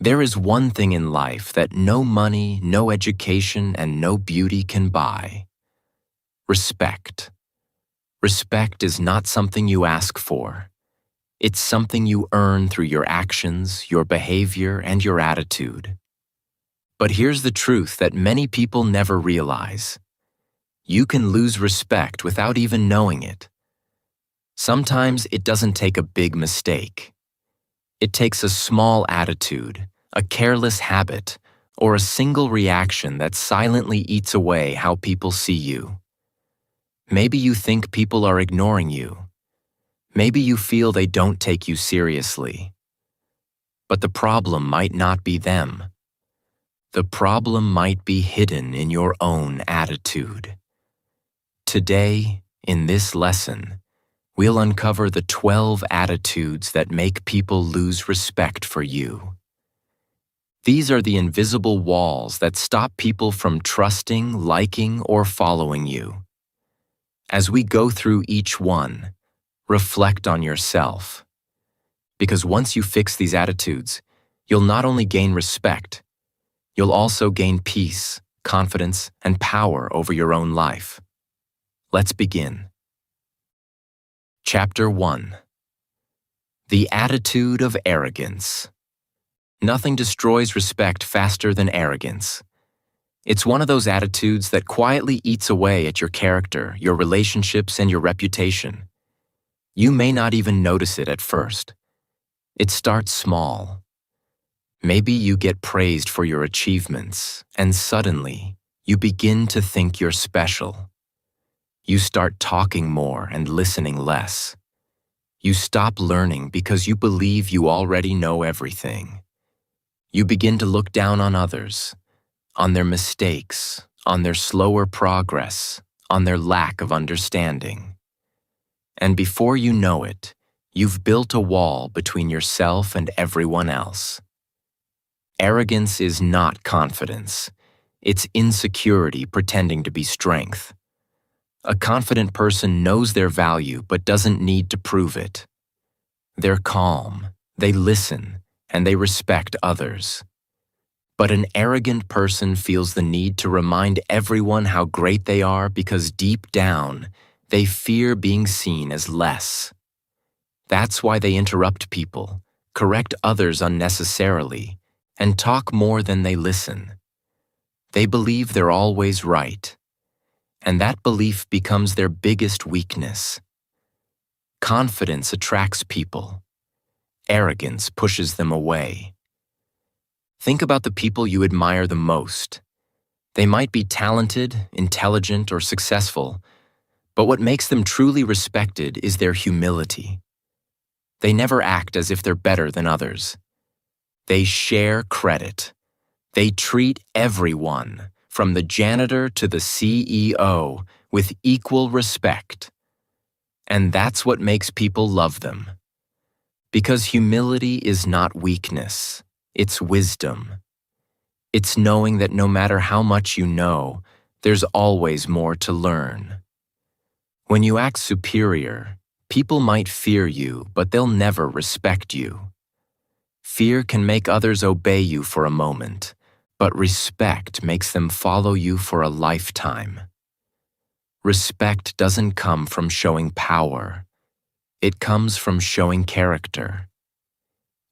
There is one thing in life that no money, no education, and no beauty can buy: respect. Respect is not something you ask for. It's something you earn through your actions, your behavior, and your attitude. But here's the truth that many people never realize: you can lose respect without even knowing it. Sometimes it doesn't take a big mistake. It takes a small attitude, a careless habit, or a single reaction that silently eats away how people see you. Maybe you think people are ignoring you. Maybe you feel they don't take you seriously. But the problem might not be them. The problem might be hidden in your own attitude. Today, in this lesson, we'll uncover the 12 attitudes that make people lose respect for you. These are the invisible walls that stop people from trusting, liking, or following you. As we go through each one, reflect on yourself. Because once you fix these attitudes, you'll not only gain respect, you'll also gain peace, confidence, and power over your own life. Let's begin. Chapter 1. The Attitude of Arrogance. Nothing destroys respect faster than arrogance. It's one of those attitudes that quietly eats away at your character, your relationships, and your reputation. You may not even notice it at first. It starts small. Maybe you get praised for your achievements, and suddenly, you begin to think you're special. You start talking more and listening less. You stop learning because you believe you already know everything. You begin to look down on others, on their mistakes, on their slower progress, on their lack of understanding. And before you know it, you've built a wall between yourself and everyone else. Arrogance is not confidence. It's insecurity pretending to be strength. A confident person knows their value but doesn't need to prove it. They're calm, they listen, and they respect others. But an arrogant person feels the need to remind everyone how great they are because deep down, they fear being seen as less. That's why they interrupt people, correct others unnecessarily, and talk more than they listen. They believe they're always right, and that belief becomes their biggest weakness. Confidence attracts people. Arrogance pushes them away. Think about the people you admire the most. They might be talented, intelligent, or successful, but what makes them truly respected is their humility. They never act as if they're better than others. They share credit. They treat everyone, from the janitor to the CEO, with equal respect. And that's what makes people love them. Because humility is not weakness, it's wisdom. It's knowing that no matter how much you know, there's always more to learn. When you act superior, people might fear you, but they'll never respect you. Fear can make others obey you for a moment, but respect makes them follow you for a lifetime. Respect doesn't come from showing power. It comes from showing character.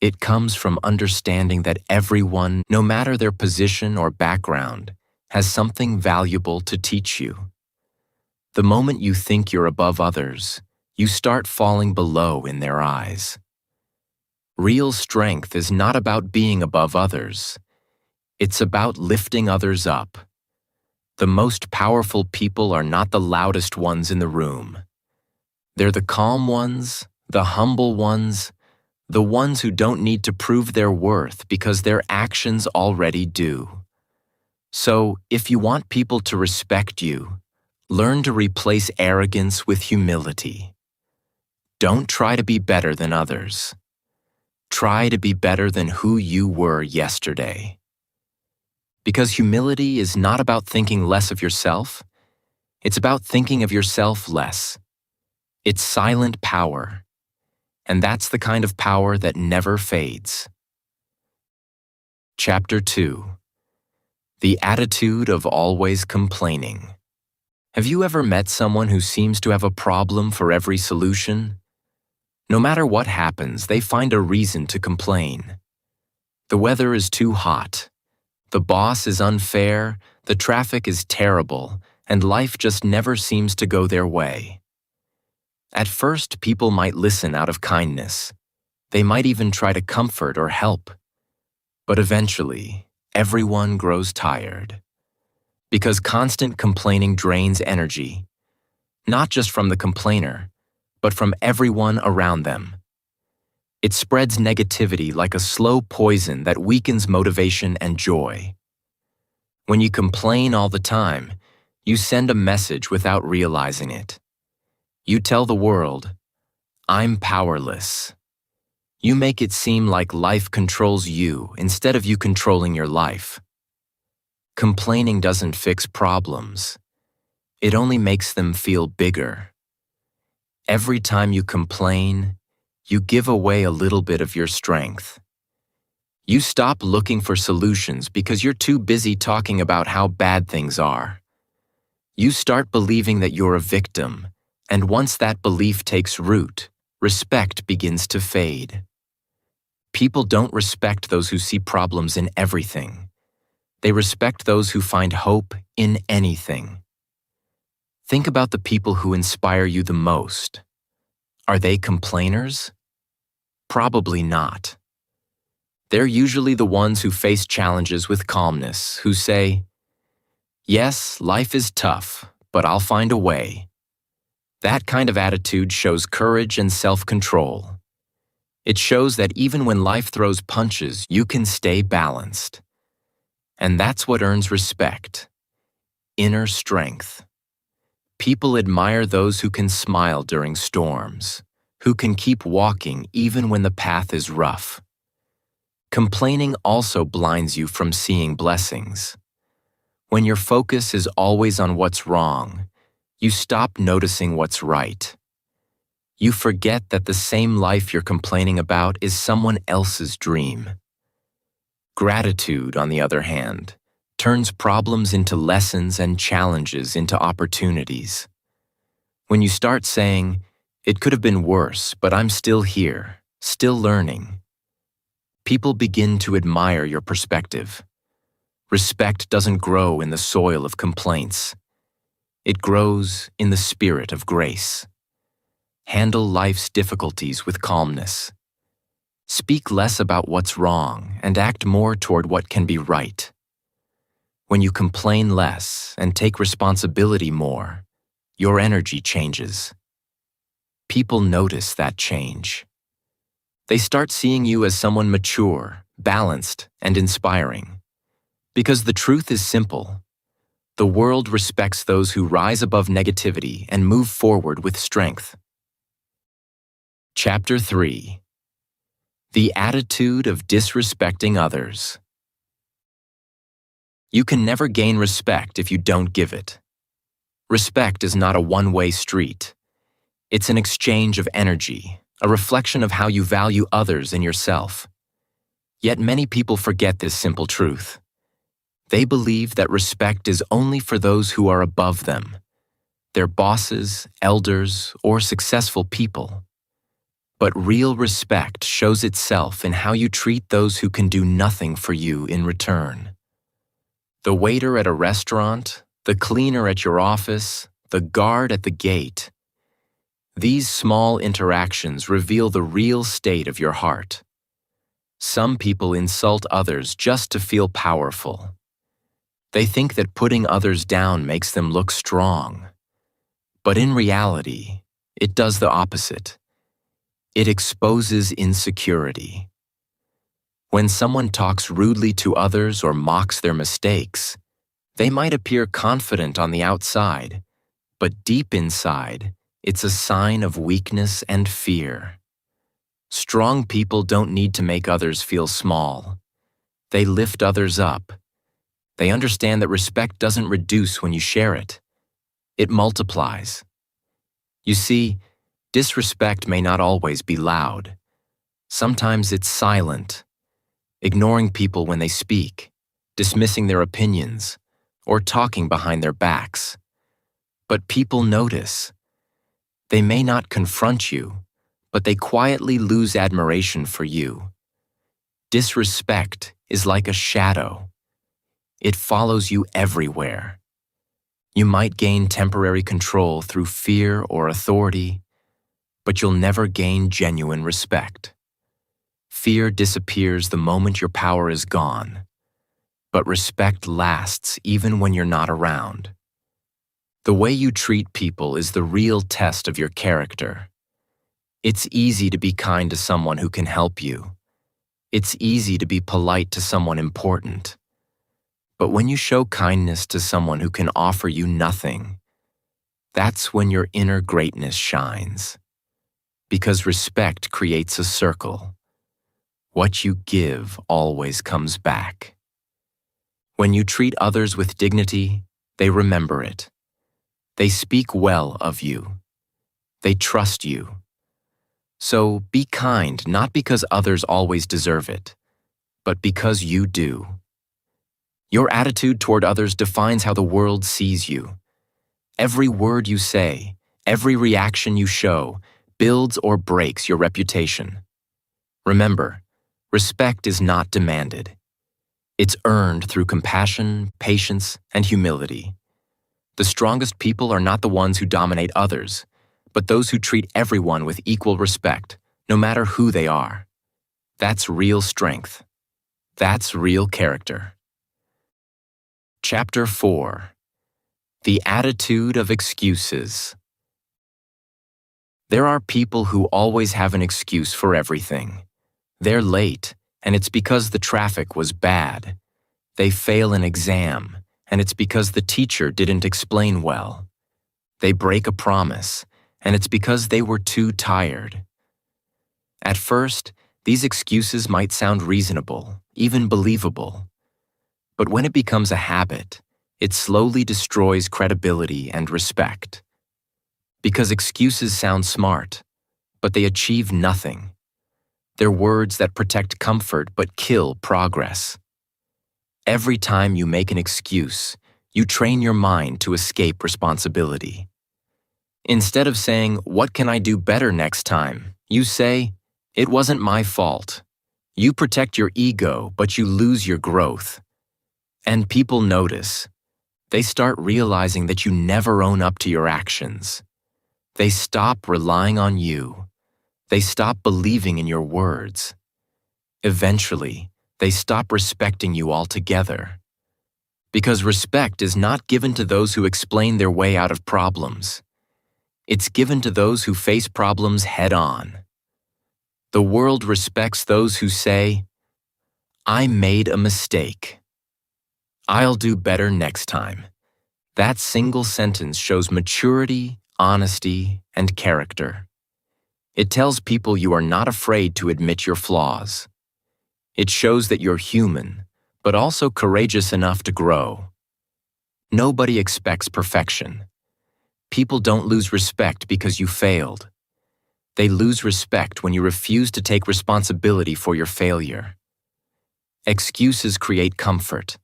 It comes from understanding that everyone, no matter their position or background, has something valuable to teach you. The moment you think you're above others, you start falling below in their eyes. Real strength is not about being above others. It's about lifting others up. The most powerful people are not the loudest ones in the room. They're the calm ones, the humble ones, the ones who don't need to prove their worth because their actions already do. So, if you want people to respect you, learn to replace arrogance with humility. Don't try to be better than others. Try to be better than who you were yesterday. Because humility is not about thinking less of yourself, it's about thinking of yourself less. It's silent power, and that's the kind of power that never fades. Chapter 2. The attitude of always complaining. Have you ever met someone who seems to have a problem for every solution? No matter what happens, they find a reason to complain. The weather is too hot. The boss is unfair, the traffic is terrible, and life just never seems to go their way. At first, people might listen out of kindness. They might even try to comfort or help. But eventually, everyone grows tired. Because constant complaining drains energy, not just from the complainer, but from everyone around them. It spreads negativity like a slow poison that weakens motivation and joy. When you complain all the time, you send a message without realizing it. You tell the world, "I'm powerless." You make it seem like life controls you instead of you controlling your life. Complaining doesn't fix problems. It only makes them feel bigger. Every time you complain, you give away a little bit of your strength. You stop looking for solutions because you're too busy talking about how bad things are. You start believing that you're a victim, and once that belief takes root, respect begins to fade. People don't respect those who see problems in everything. They respect those who find hope in anything. Think about the people who inspire you the most. Are they complainers? Probably not. They're usually the ones who face challenges with calmness, who say, "Yes, life is tough, but I'll find a way." That kind of attitude shows courage and self-control. It shows that even when life throws punches, you can stay balanced. And that's what earns respect: inner strength. People admire those who can smile during storms, who can keep walking even when the path is rough. Complaining also blinds you from seeing blessings. When your focus is always on what's wrong, you stop noticing what's right. You forget that the same life you're complaining about is someone else's dream. Gratitude, on the other hand, turns problems into lessons and challenges into opportunities. When you start saying, "It could have been worse, but I'm still here, still learning," people begin to admire your perspective. Respect doesn't grow in the soil of complaints. It grows in the spirit of grace. Handle life's difficulties with calmness. Speak less about what's wrong and act more toward what can be right. When you complain less and take responsibility more, your energy changes. People notice that change. They start seeing you as someone mature, balanced, and inspiring. Because the truth is simple: the world respects those who rise above negativity and move forward with strength. Chapter 3. The attitude of disrespecting others. You can never gain respect if you don't give it. Respect is not a one-way street. It's an exchange of energy, a reflection of how you value others and yourself. Yet many people forget this simple truth. They believe that respect is only for those who are above them, their bosses, elders, or successful people. But real respect shows itself in how you treat those who can do nothing for you in return. The waiter at a restaurant, the cleaner at your office, the guard at the gate. These small interactions reveal the real state of your heart. Some people insult others just to feel powerful. They think that putting others down makes them look strong. But in reality, it does the opposite. It exposes insecurity. When someone talks rudely to others or mocks their mistakes, they might appear confident on the outside, but deep inside, it's a sign of weakness and fear. Strong people don't need to make others feel small. They lift others up. They understand that respect doesn't reduce when you share it. It multiplies. You see, disrespect may not always be loud. Sometimes it's silent. ignoring people when they speak, dismissing their opinions, or talking behind their backs. But people notice. They may not confront you, but they quietly lose admiration for you. Disrespect is like a shadow. It follows you everywhere. You might gain temporary control through fear or authority, but you'll never gain genuine respect. Fear disappears the moment your power is gone, but respect lasts even when you're not around. The way you treat people is the real test of your character. It's easy to be kind to someone who can help you. It's easy to be polite to someone important. But when you show kindness to someone who can offer you nothing, that's when your inner greatness shines. Because respect creates a circle. What you give always comes back. When you treat others with dignity, they remember it. They speak well of you. They trust you. So be kind, not because others always deserve it, but because you do. Your attitude toward others defines how the world sees you. Every word you say, every reaction you show, builds or breaks your reputation. Remember, respect is not demanded. It's earned through compassion, patience, and humility. The strongest people are not the ones who dominate others, but those who treat everyone with equal respect, no matter who they are. That's real strength. That's real character. Chapter 4. The Attitude of Excuses. There are people who always have an excuse for everything. They're late, and it's because the traffic was bad. They fail an exam, and it's because the teacher didn't explain well. They break a promise, and it's because they were too tired. At first, these excuses might sound reasonable, even believable. But when it becomes a habit, it slowly destroys credibility and respect. Because excuses sound smart, but they achieve nothing. They're words that protect comfort but kill progress. Every time you make an excuse, you train your mind to escape responsibility. Instead of saying, "What can I do better next time?" you say, "It wasn't my fault." You protect your ego, but you lose your growth. And people notice. They start realizing that you never own up to your actions. They stop relying on you. They stop believing in your words. Eventually, they stop respecting you altogether. Because respect is not given to those who explain their way out of problems. It's given to those who face problems head-on. The world respects those who say, "I made a mistake. I'll do better next time." That single sentence shows maturity, honesty, and character. It tells people you are not afraid to admit your flaws. It shows that you're human, but also courageous enough to grow. Nobody expects perfection. People don't lose respect because you failed. They lose respect when you refuse to take responsibility for your failure. Excuses create comfort,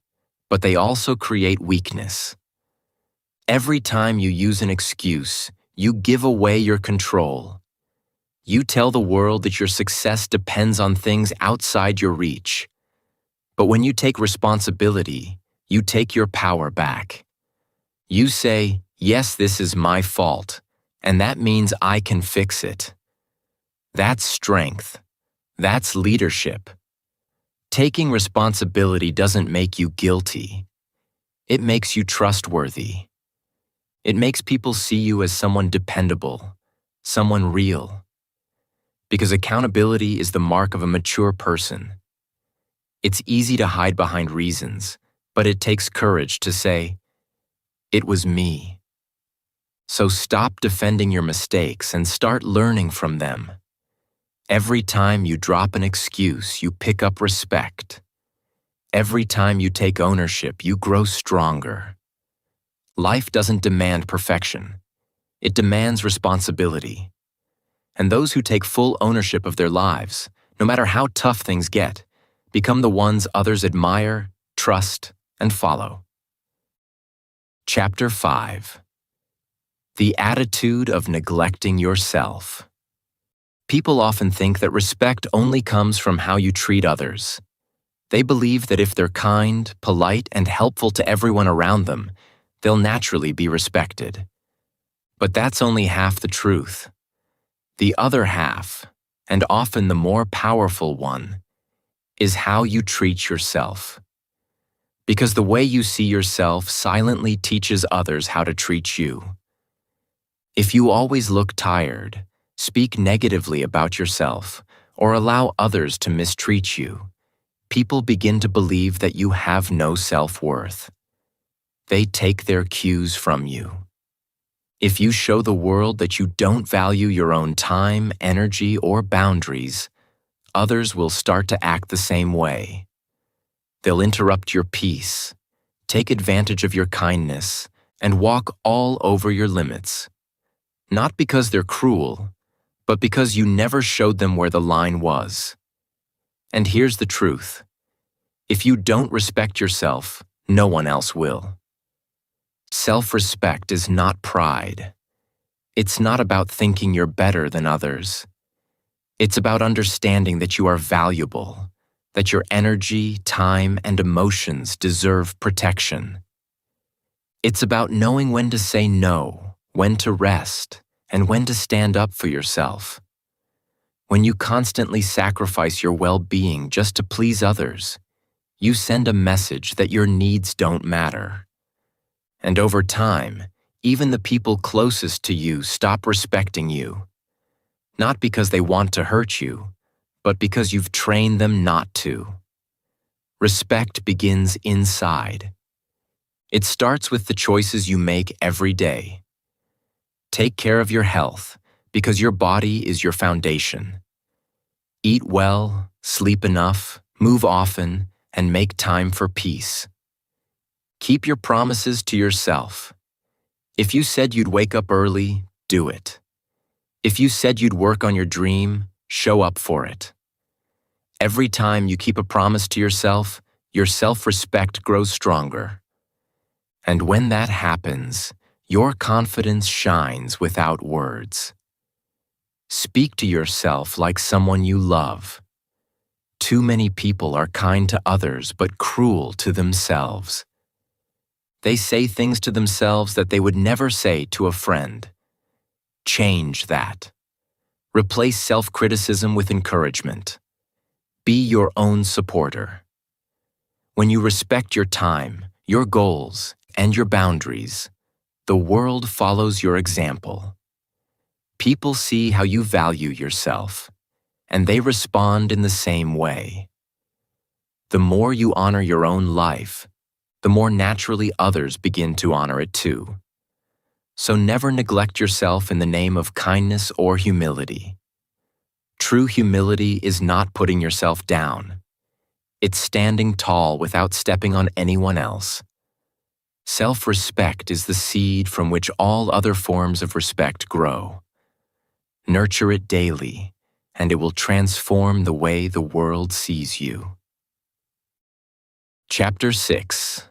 but they also create weakness. Every time you use an excuse, you give away your control. You tell the world that your success depends on things outside your reach. But when you take responsibility, you take your power back. You say, "Yes, this is my fault, and that means I can fix it." That's strength. That's leadership. Taking responsibility doesn't make you guilty. It makes you trustworthy. It makes people see you as someone dependable, someone real. Because accountability is the mark of a mature person. It's easy to hide behind reasons, but it takes courage to say, "It was me." So stop defending your mistakes and start learning from them. Every time you drop an excuse, you pick up respect. Every time you take ownership, you grow stronger. Life doesn't demand perfection. It demands responsibility. And those who take full ownership of their lives, no matter how tough things get, Become the ones others admire, trust, and follow. Chapter 5. The attitude of neglecting yourself. People often think that respect only comes from how you treat others. They believe that if they're kind, polite, and helpful to everyone around them, they'll naturally be respected. But that's only half the truth. The other half, and often the more powerful one, is how you treat yourself. Because the way you see yourself silently teaches others how to treat you. If you always look tired, speak negatively about yourself, or allow others to mistreat you, people begin to believe that you have no self-worth. They take their cues from you. If you show the world that you don't value your own time, energy, or boundaries, others will start to act the same way. They'll interrupt your peace, take advantage of your kindness, and walk all over your limits. Not because they're cruel, but because you never showed them where the line was. And here's the truth. If you don't respect yourself, no one else will. Self-respect is not pride. It's not about thinking you're better than others. It's about understanding that you are valuable, that your energy, time, and emotions deserve protection. It's about knowing when to say no, when to rest, and when to stand up for yourself. When you constantly sacrifice your well-being just to please others, you send a message that your needs don't matter. And over time, even the people closest to you stop respecting you. Not because they want to hurt you, but because you've trained them not to. Respect begins inside. It starts with the choices you make every day. Take care of your health, because your body is your foundation. Eat well, sleep enough, move often, and make time for peace. Keep your promises to yourself. If you said you'd wake up early, do it. If you said you'd work on your dream, show up for it. Every time you keep a promise to yourself, your self-respect grows stronger. And when that happens, your confidence shines without words. Speak to yourself like someone you love. Too many people are kind to others but cruel to themselves. They say things to themselves that they would never say to a friend. Change that. Replace self-criticism with encouragement. Be your own supporter. When you respect your time, your goals, and your boundaries, the world follows your example. People see how you value yourself, and they respond in the same way. The more you honor your own life, the more naturally others begin to honor it too. So never neglect yourself in the name of kindness or humility. True humility is not putting yourself down. It's standing tall without stepping on anyone else. Self-respect is the seed from which all other forms of respect grow. Nurture it daily, and it will transform the way the world sees you. Chapter 6.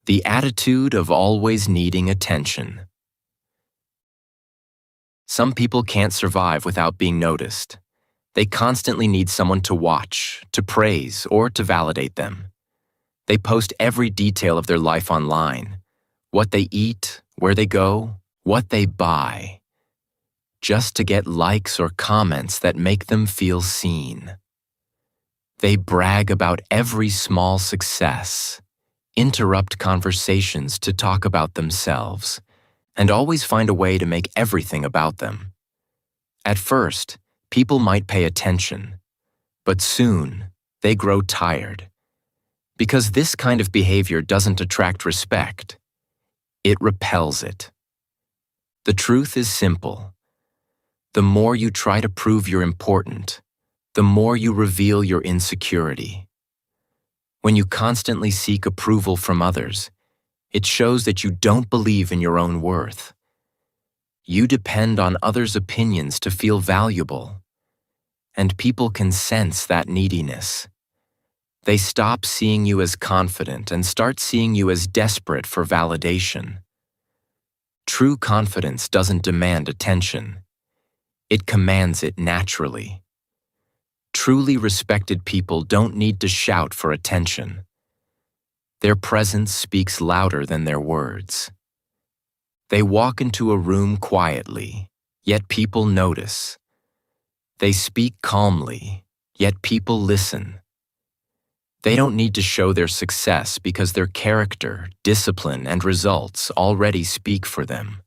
The attitude of always needing attention. Some people can't survive without being noticed. They constantly need someone to watch, to praise, or to validate them. They post every detail of their life online: what they eat, where they go, what they buy, just to get likes or comments that make them feel seen. They brag about every small success, interrupt conversations to talk about themselves, and always find a way to make everything about them. At first, people might pay attention, but soon they grow tired. Because this kind of behavior doesn't attract respect, it repels it. The truth is simple. The more you try to prove you're important, the more you reveal your insecurity. When you constantly seek approval from others, it shows that you don't believe in your own worth. You depend on others' opinions to feel valuable, and people can sense that neediness. They stop seeing you as confident and start seeing you as desperate for validation. True confidence doesn't demand attention. It commands it naturally. Truly respected people don't need to shout for attention. Their presence speaks louder than their words. They walk into a room quietly, yet people notice. They speak calmly, yet people listen. They don't need to show their success because their character, discipline, and results already speak for them.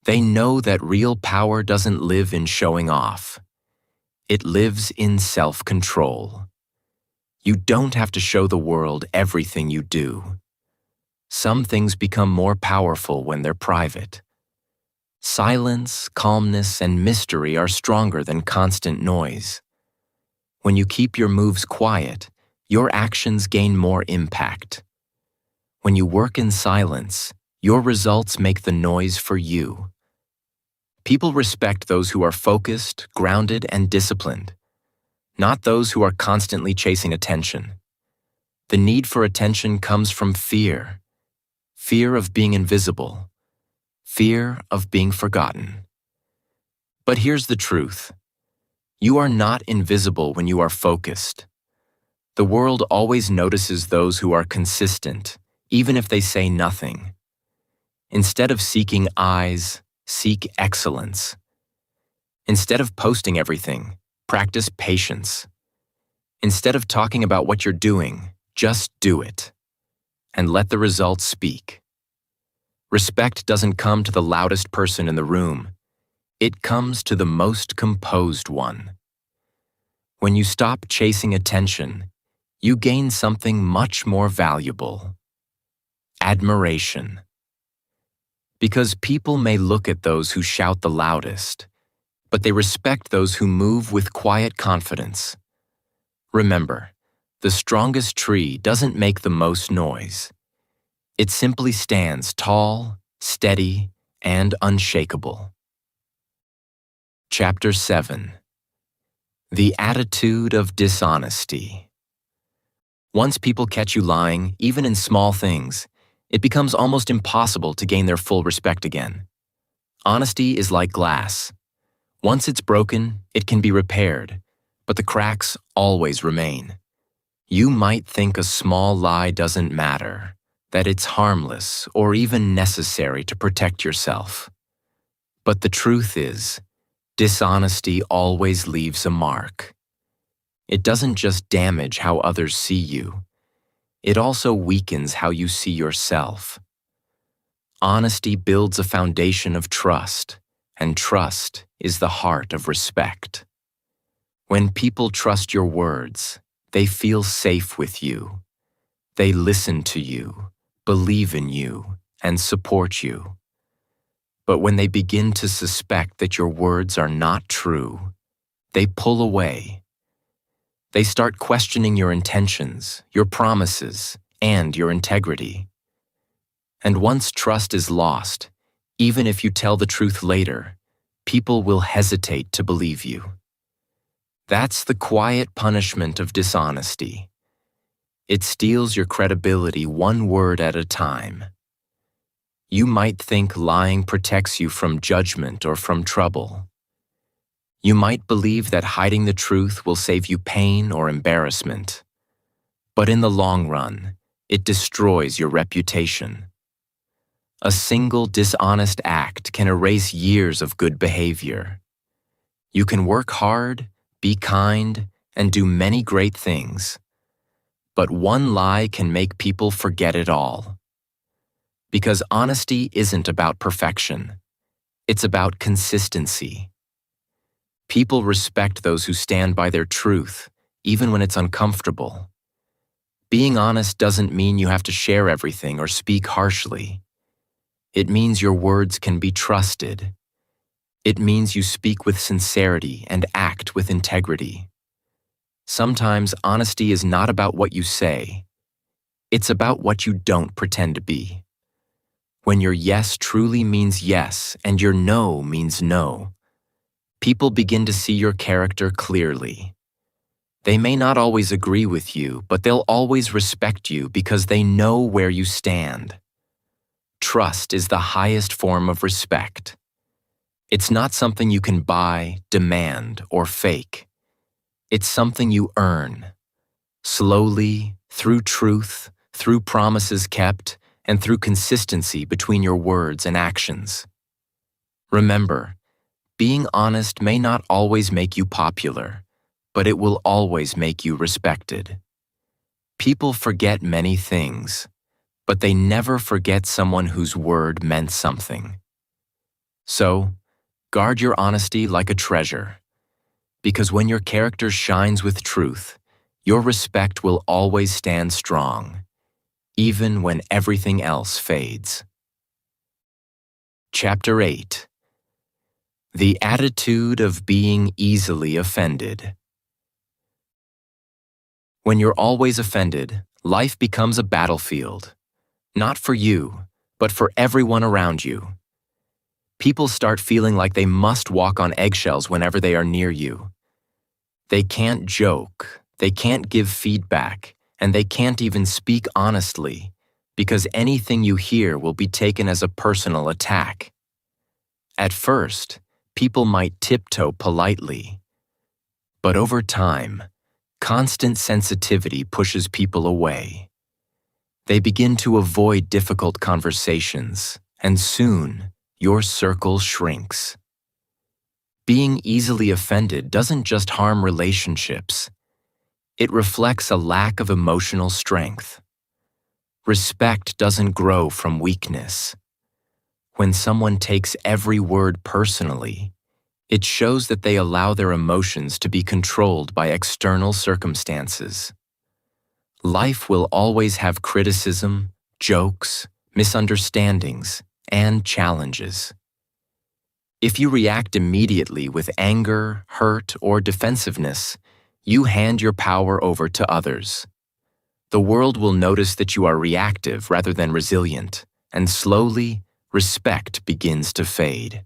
They know that real power doesn't live in showing off. It lives in self-control. You don't have to show the world everything you do. Some things become more powerful when they're private. Silence, calmness, and mystery are stronger than constant noise. When you keep your moves quiet, your actions gain more impact. When you work in silence, your results make the noise for you. People respect those who are focused, grounded, and disciplined, not those who are constantly chasing attention. The need for attention comes from fear. Fear of being invisible. Fear of being forgotten. But here's the truth. You are not invisible when you are focused. The world always notices those who are consistent, even if they say nothing. Instead of seeking eyes, seek excellence. Instead of posting everything, practice patience. Instead of talking about what you're doing, just do it. And let the results speak. Respect doesn't come to the loudest person in the room. It comes to the most composed one. When you stop chasing attention, you gain something much more valuable: admiration. Because people may look at those who shout the loudest, but they respect those who move with quiet confidence. Remember, the strongest tree doesn't make the most noise. It simply stands tall, steady, and unshakable. Chapter 7. The Attitude of Dishonesty. Once people catch you lying, even in small things, it becomes almost impossible to gain their full respect again. Honesty is like glass. Once it's broken, it can be repaired, but the cracks always remain. You might think a small lie doesn't matter, that it's harmless or even necessary to protect yourself. But the truth is, dishonesty always leaves a mark. It doesn't just damage how others see you. It also weakens how you see yourself. Honesty builds a foundation of trust, and trust is the heart of respect. When people trust your words, they feel safe with you. They listen to you, believe in you, and support you. But when they begin to suspect that your words are not true, they pull away. They start questioning your intentions, your promises, and your integrity. And once trust is lost, even if you tell the truth later, people will hesitate to believe you. That's the quiet punishment of dishonesty. It steals your credibility one word at a time. You might think lying protects you from judgment or from trouble. You might believe that hiding the truth will save you pain or embarrassment. But in the long run, it destroys your reputation. A single dishonest act can erase years of good behavior. You can work hard, be kind, and do many great things. But one lie can make people forget it all. Because honesty isn't about perfection. It's about consistency. People respect those who stand by their truth, even when it's uncomfortable. Being honest doesn't mean you have to share everything or speak harshly. It means your words can be trusted. It means you speak with sincerity and act with integrity. Sometimes honesty is not about what you say. It's about what you don't pretend to be. When your yes truly means yes and your no means no, people begin to see your character clearly. They may not always agree with you, but they'll always respect you because they know where you stand. Trust is the highest form of respect. It's not something you can buy, demand, or fake. It's something you earn. Slowly, through truth, through promises kept, and through consistency between your words and actions. Remember, being honest may not always make you popular, but it will always make you respected. People forget many things, but they never forget someone whose word meant something. So, guard your honesty like a treasure, because when your character shines with truth, your respect will always stand strong, even when everything else fades. Chapter 8. The attitude of being easily offended. When you're always offended, life becomes a battlefield, not for you, but for everyone around you. People start feeling like they must walk on eggshells whenever they are near you. They can't joke, they can't give feedback, and they can't even speak honestly, because anything you hear will be taken as a personal attack. At first, people might tiptoe politely, but over time, constant sensitivity pushes people away. They begin to avoid difficult conversations, and soon, your circle shrinks. Being easily offended doesn't just harm relationships. It reflects a lack of emotional strength. Respect doesn't grow from weakness. When someone takes every word personally, it shows that they allow their emotions to be controlled by external circumstances. Life will always have criticism, jokes, misunderstandings, and challenges. If you react immediately with anger, hurt, or defensiveness, you hand your power over to others. The world will notice that you are reactive rather than resilient, and slowly, respect begins to fade.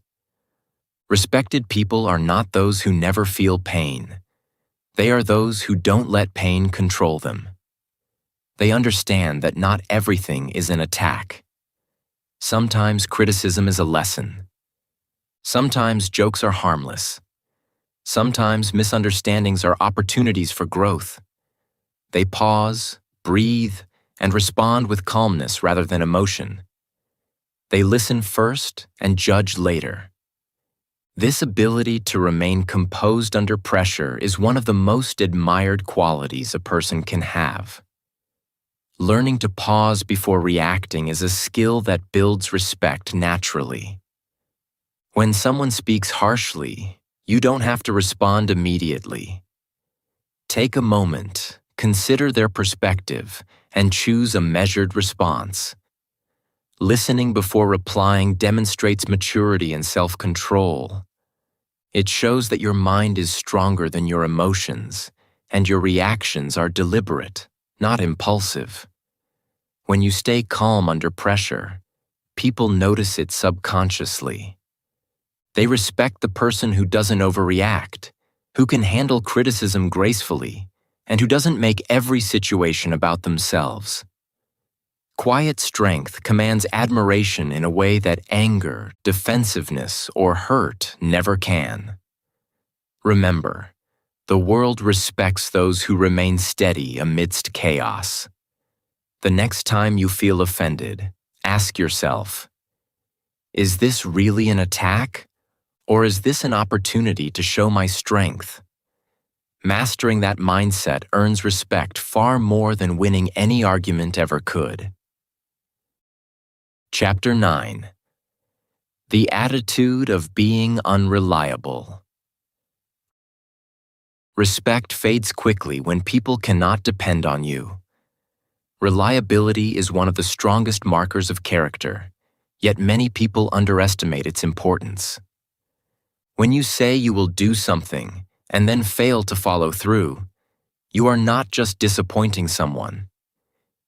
Respected people are not those who never feel pain. They are those who don't let pain control them. They understand that not everything is an attack. Sometimes criticism is a lesson. Sometimes jokes are harmless. Sometimes misunderstandings are opportunities for growth. They pause, breathe, and respond with calmness rather than emotion. They listen first and judge later. This ability to remain composed under pressure is one of the most admired qualities a person can have. Learning to pause before reacting is a skill that builds respect naturally. When someone speaks harshly, you don't have to respond immediately. Take a moment, consider their perspective, and choose a measured response. Listening before replying demonstrates maturity and self-control. It shows that your mind is stronger than your emotions, and your reactions are deliberate, not impulsive. When you stay calm under pressure, people notice it subconsciously. They respect the person who doesn't overreact, who can handle criticism gracefully, and who doesn't make every situation about themselves. Quiet strength commands admiration in a way that anger, defensiveness, or hurt never can. Remember, the world respects those who remain steady amidst chaos. The next time you feel offended, ask yourself, is this really an attack? Or is this an opportunity to show my strength? Mastering that mindset earns respect far more than winning any argument ever could. Chapter 9. The attitude of being unreliable. Respect fades quickly when people cannot depend on you. Reliability is one of the strongest markers of character, yet many people underestimate its importance. When you say you will do something and then fail to follow through, you are not just disappointing someone.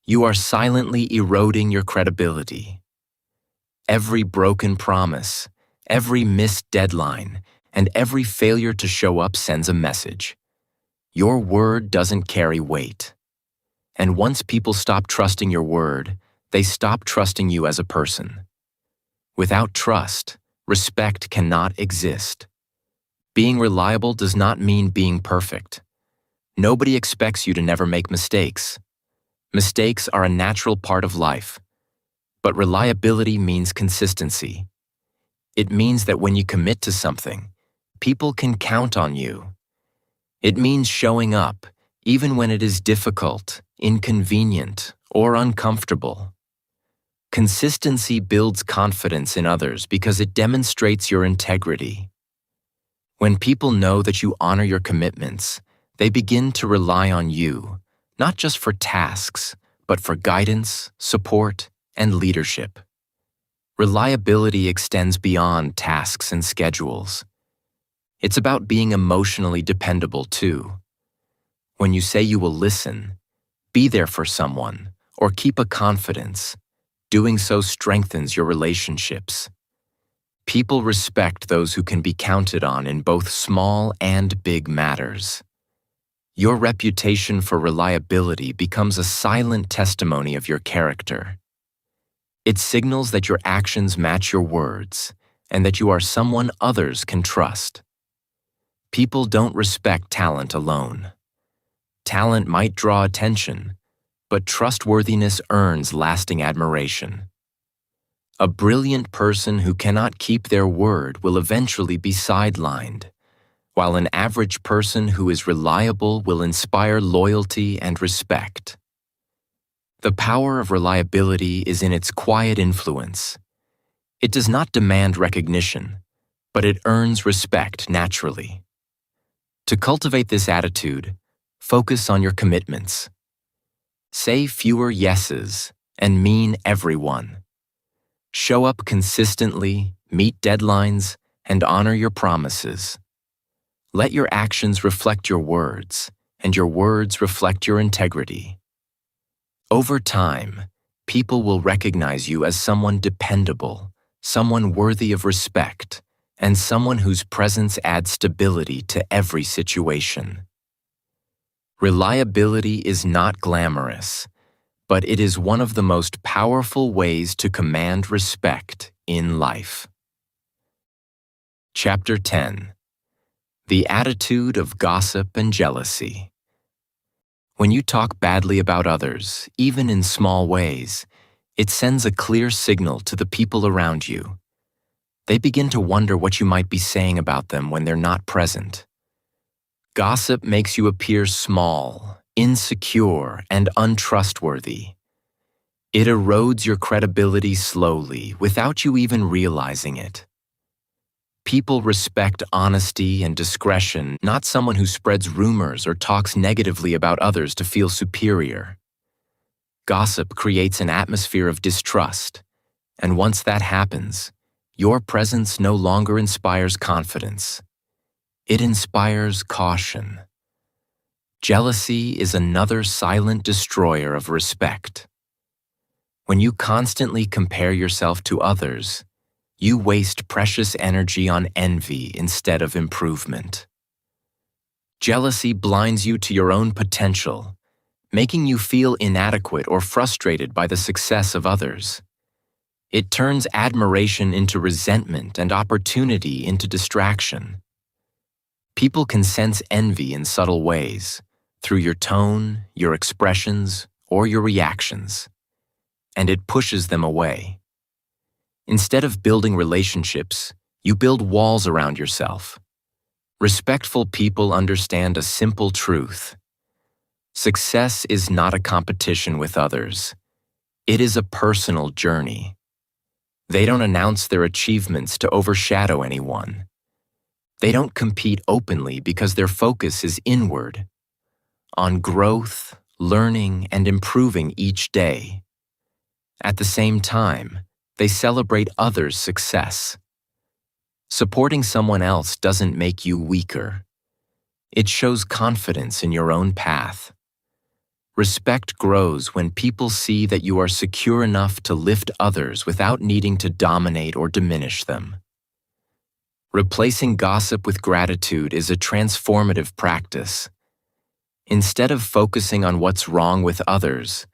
You are silently eroding your credibility. Every broken promise, every missed deadline, and every failure to show up sends a message. Your word doesn't carry weight. And once people stop trusting your word, they stop trusting you as a person. Without trust, respect cannot exist. Being reliable does not mean being perfect. Nobody expects you to never make mistakes. Mistakes are a natural part of life. But reliability means consistency. It means that when you commit to something, people can count on you. It means showing up, even when it is difficult, inconvenient, or uncomfortable. Consistency builds confidence in others because it demonstrates your integrity. When people know that you honor your commitments, they begin to rely on you, not just for tasks, but for guidance, support, and leadership. Reliability extends beyond tasks and schedules. It's about being emotionally dependable too. When you say you will listen, be there for someone, or keep a confidence, doing so strengthens your relationships. People respect those who can be counted on in both small and big matters. Your reputation for reliability becomes a silent testimony of your character. It signals that your actions match your words and that you are someone others can trust. People don't respect talent alone. Talent might draw attention, but trustworthiness earns lasting admiration. A brilliant person who cannot keep their word will eventually be sidelined, while an average person who is reliable will inspire loyalty and respect. The power of reliability is in its quiet influence. It does not demand recognition, but it earns respect naturally. To cultivate this attitude, focus on your commitments. Say fewer yeses and mean every one. Show up consistently, meet deadlines, and honor your promises. Let your actions reflect your words, and your words reflect your integrity. Over time, people will recognize you as someone dependable, someone worthy of respect, and someone whose presence adds stability to every situation. Reliability is not glamorous, but it is one of the most powerful ways to command respect in life. Chapter 10. The Attitude of Gossip and Jealousy. When you talk badly about others, even in small ways, it sends a clear signal to the people around you. They begin to wonder what you might be saying about them when they're not present. Gossip makes you appear small, insecure, and untrustworthy. It erodes your credibility slowly, without you even realizing it. People respect honesty and discretion, not someone who spreads rumors or talks negatively about others to feel superior. Gossip creates an atmosphere of distrust, and once that happens, your presence no longer inspires confidence. It inspires caution. Jealousy is another silent destroyer of respect. When you constantly compare yourself to others, you waste precious energy on envy instead of improvement. Jealousy blinds you to your own potential, making you feel inadequate or frustrated by the success of others. It turns admiration into resentment and opportunity into distraction. People can sense envy in subtle ways, through your tone, your expressions, or your reactions, and it pushes them away. Instead of building relationships, you build walls around yourself. Respectful people understand a simple truth. Success is not a competition with others. It is a personal journey. They don't announce their achievements to overshadow anyone. They don't compete openly because their focus is inward, on growth, learning, and improving each day. At the same time, they celebrate others' success. Supporting someone else doesn't make you weaker. It shows confidence in your own path. Respect grows when people see that you are secure enough to lift others without needing to dominate or diminish them. Replacing gossip with gratitude is a transformative practice. Instead of focusing on what's wrong with others,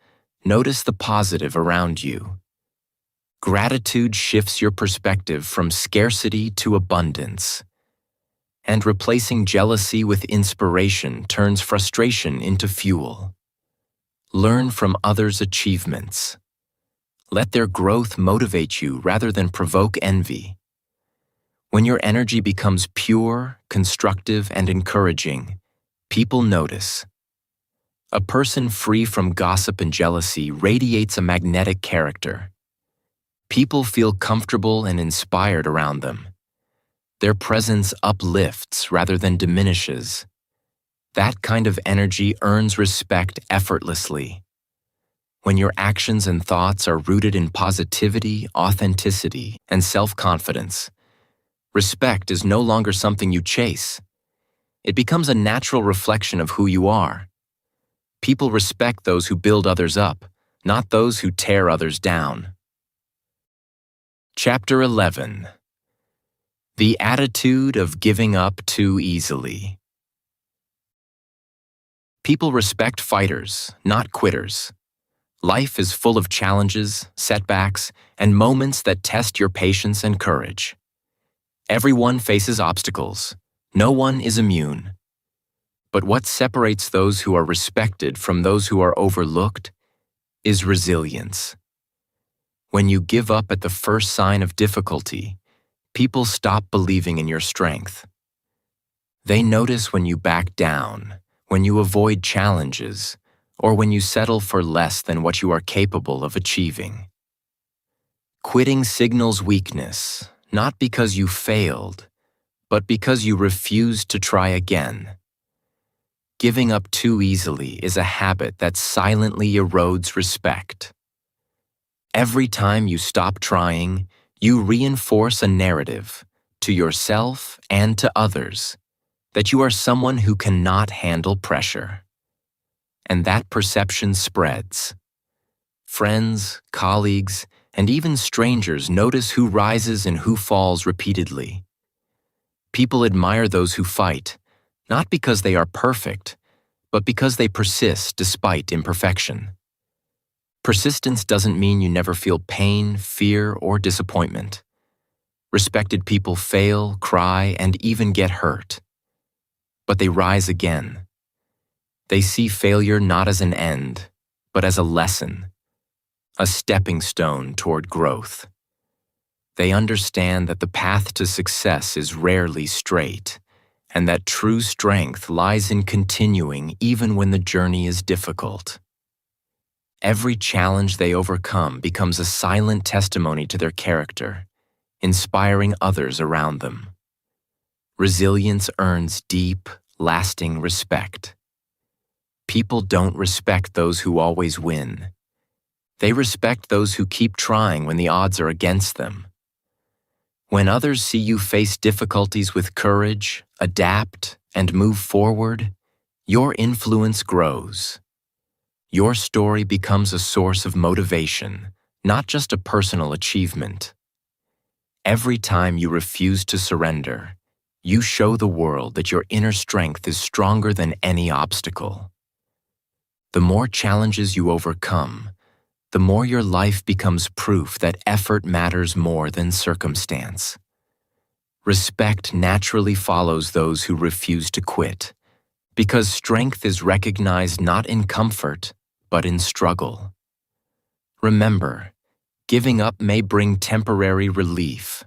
notice the positive around you. Gratitude shifts your perspective from scarcity to abundance. And replacing jealousy with inspiration turns frustration into fuel. Learn from others' achievements. Let their growth motivate you rather than provoke envy. When your energy becomes pure, constructive, and encouraging, people notice. A person free from gossip and jealousy radiates a magnetic character. People feel comfortable and inspired around them. Their presence uplifts rather than diminishes. That kind of energy earns respect effortlessly. When your actions and thoughts are rooted in positivity, authenticity, and self-confidence, respect is no longer something you chase. It becomes a natural reflection of who you are. People respect those who build others up, not those who tear others down. Chapter 11. The attitude of giving up too easily. People respect fighters, not quitters. Life is full of challenges, setbacks, and moments that test your patience and courage. Everyone faces obstacles. No one is immune. But what separates those who are respected from those who are overlooked is resilience. When you give up at the first sign of difficulty, people stop believing in your strength. They notice when you back down, when you avoid challenges, or when you settle for less than what you are capable of achieving. Quitting signals weakness, not because you failed, but because you refused to try again. Giving up too easily is a habit that silently erodes respect. Every time you stop trying, you reinforce a narrative, to yourself and to others, that you are someone who cannot handle pressure. And that perception spreads. Friends, colleagues, and even strangers notice who rises and who falls repeatedly. People admire those who fight, not because they are perfect, but because they persist despite imperfection. Persistence doesn't mean you never feel pain, fear, or disappointment. Respected people fail, cry, and even get hurt. But they rise again. They see failure not as an end, but as a lesson, a stepping stone toward growth. They understand that the path to success is rarely straight, and that true strength lies in continuing even when the journey is difficult. Every challenge they overcome becomes a silent testimony to their character, inspiring others around them. Resilience earns deep, lasting respect. People don't respect those who always win. They respect those who keep trying when the odds are against them. When others see you face difficulties with courage, adapt, and move forward, your influence grows. Your story becomes a source of motivation, not just a personal achievement. Every time you refuse to surrender, you show the world that your inner strength is stronger than any obstacle. The more challenges you overcome, the more your life becomes proof that effort matters more than circumstance. Respect naturally follows those who refuse to quit, because strength is recognized not in comfort, but in struggle. Remember, giving up may bring temporary relief,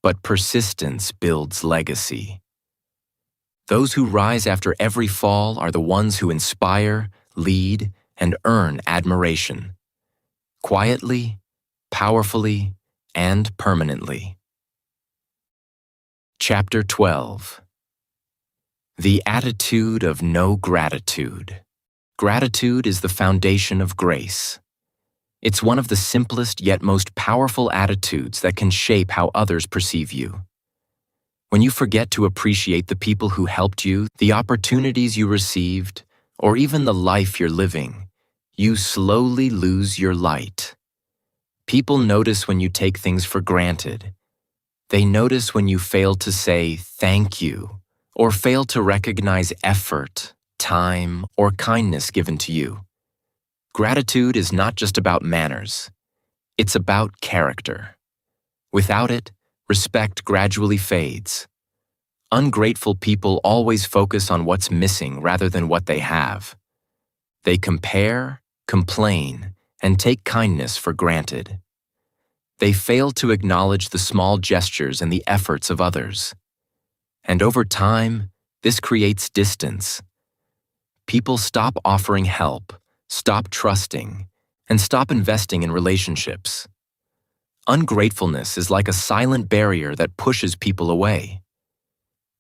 but persistence builds legacy. Those who rise after every fall are the ones who inspire, lead, and earn admiration. Quietly, powerfully, and permanently. Chapter 12. The attitude of no gratitude. Gratitude is the foundation of grace. It's one of the simplest yet most powerful attitudes that can shape how others perceive you. When you forget to appreciate the people who helped you, the opportunities you received, or even the life you're living, you slowly lose your light. People notice when you take things for granted. They notice when you fail to say thank you, or fail to recognize effort, time, or kindness given to you. Gratitude is not just about manners. It's about character. Without it, respect gradually fades. Ungrateful people always focus on what's missing rather than what they have. They compare, complain, and take kindness for granted. They fail to acknowledge the small gestures and the efforts of others. And over time, this creates distance. People stop offering help, stop trusting, and stop investing in relationships. Ungratefulness is like a silent barrier that pushes people away.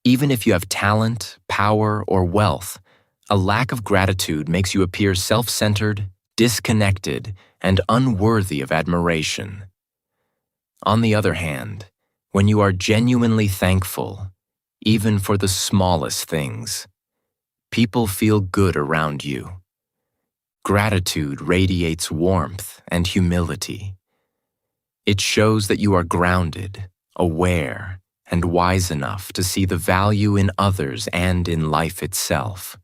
Even if you have talent, power, or wealth, a lack of gratitude makes you appear self-centered, disconnected, and unworthy of admiration. On the other hand, when you are genuinely thankful, even for the smallest things, people feel good around you. Gratitude radiates warmth and humility. It shows that you are grounded, aware, and wise enough to see the value in others and in life itself.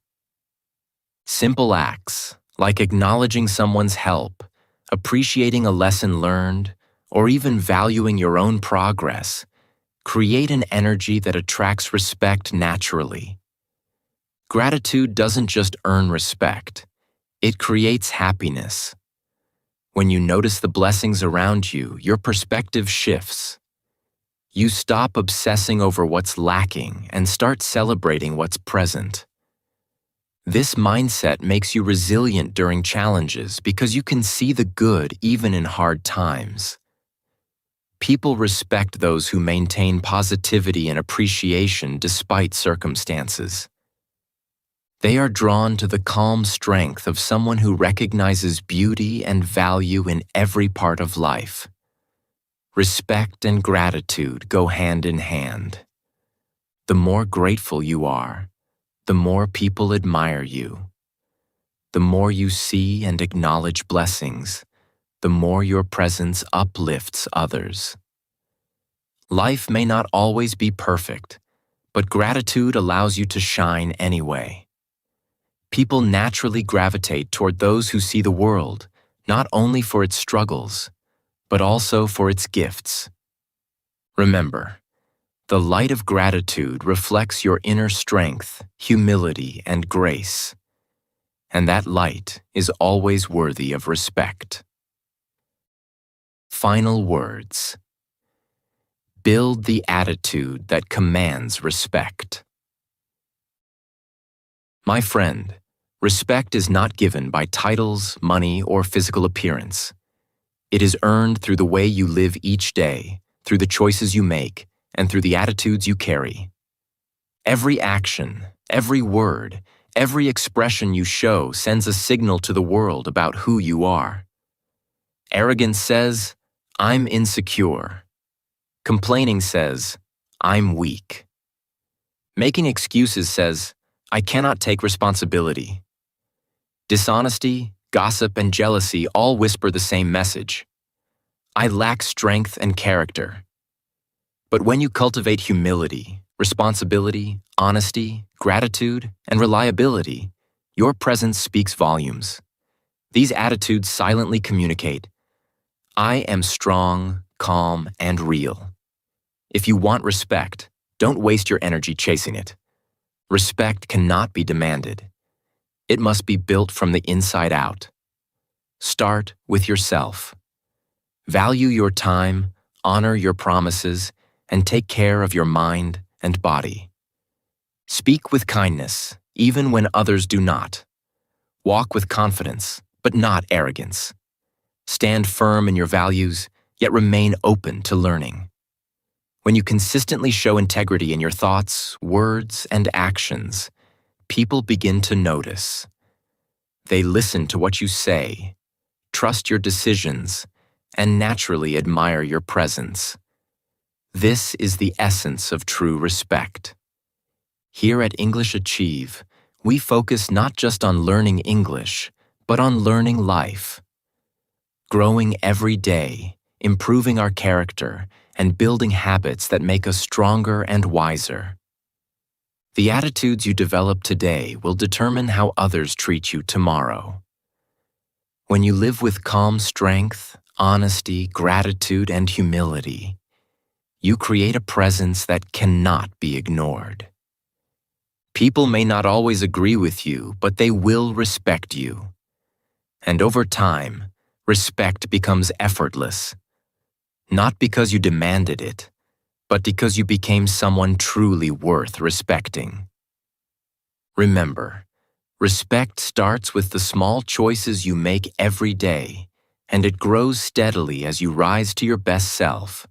Simple acts, like acknowledging someone's help, appreciating a lesson learned, or even valuing your own progress, create an energy that attracts respect naturally. Gratitude doesn't just earn respect, it creates happiness. When you notice the blessings around you, your perspective shifts. You stop obsessing over what's lacking and start celebrating what's present. This mindset makes you resilient during challenges because you can see the good even in hard times. People respect those who maintain positivity and appreciation despite circumstances. They are drawn to the calm strength of someone who recognizes beauty and value in every part of life. Respect and gratitude go hand in hand. The more grateful you are, the more people admire you. The more you see and acknowledge blessings, the more your presence uplifts others. Life may not always be perfect, but gratitude allows you to shine anyway. People naturally gravitate toward those who see the world, not only for its struggles, but also for its gifts. Remember, the light of gratitude reflects your inner strength, humility, and grace, and that light is always worthy of respect. Final words. Build the attitude that commands respect. My friend, respect is not given by titles, money, or physical appearance. It is earned through the way you live each day, through the choices you make, and through the attitudes you carry. Every action, every word, every expression you show sends a signal to the world about who you are. Arrogance says, "I'm insecure." Complaining says, "I'm weak." Making excuses says, "I cannot take responsibility." Dishonesty, gossip, and jealousy all whisper the same message. I lack strength and character. But when you cultivate humility, responsibility, honesty, gratitude, and reliability, your presence speaks volumes. These attitudes silently communicate, I am strong, calm, and real. If you want respect, don't waste your energy chasing it. Respect cannot be demanded. It must be built from the inside out. Start with yourself. Value your time, honor your promises, and take care of your mind and body. Speak with kindness, even when others do not. Walk with confidence, but not arrogance. Stand firm in your values, yet remain open to learning. When you consistently show integrity in your thoughts, words, and actions, people begin to notice. They listen to what you say, trust your decisions, and naturally admire your presence. This is the essence of true respect. Here at English Achieve, we focus not just on learning English, but on learning life. Growing every day, improving our character, and building habits that make us stronger and wiser. The attitudes you develop today will determine how others treat you tomorrow. When you live with calm strength, honesty, gratitude, and humility, you create a presence that cannot be ignored. People may not always agree with you, but they will respect you. And over time, respect becomes effortless, not because you demanded it, but because you became someone truly worth respecting. Remember, respect starts with the small choices you make every day, and it grows steadily as you rise to your best self.